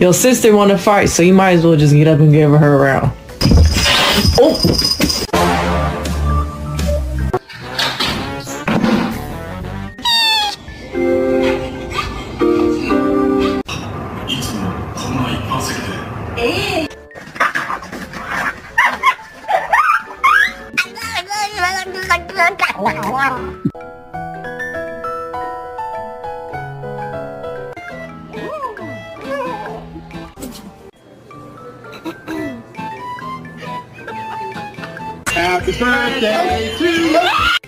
Your sister want to fight, so you might as well just get up and give her a round. Oh! Happy birthday to you.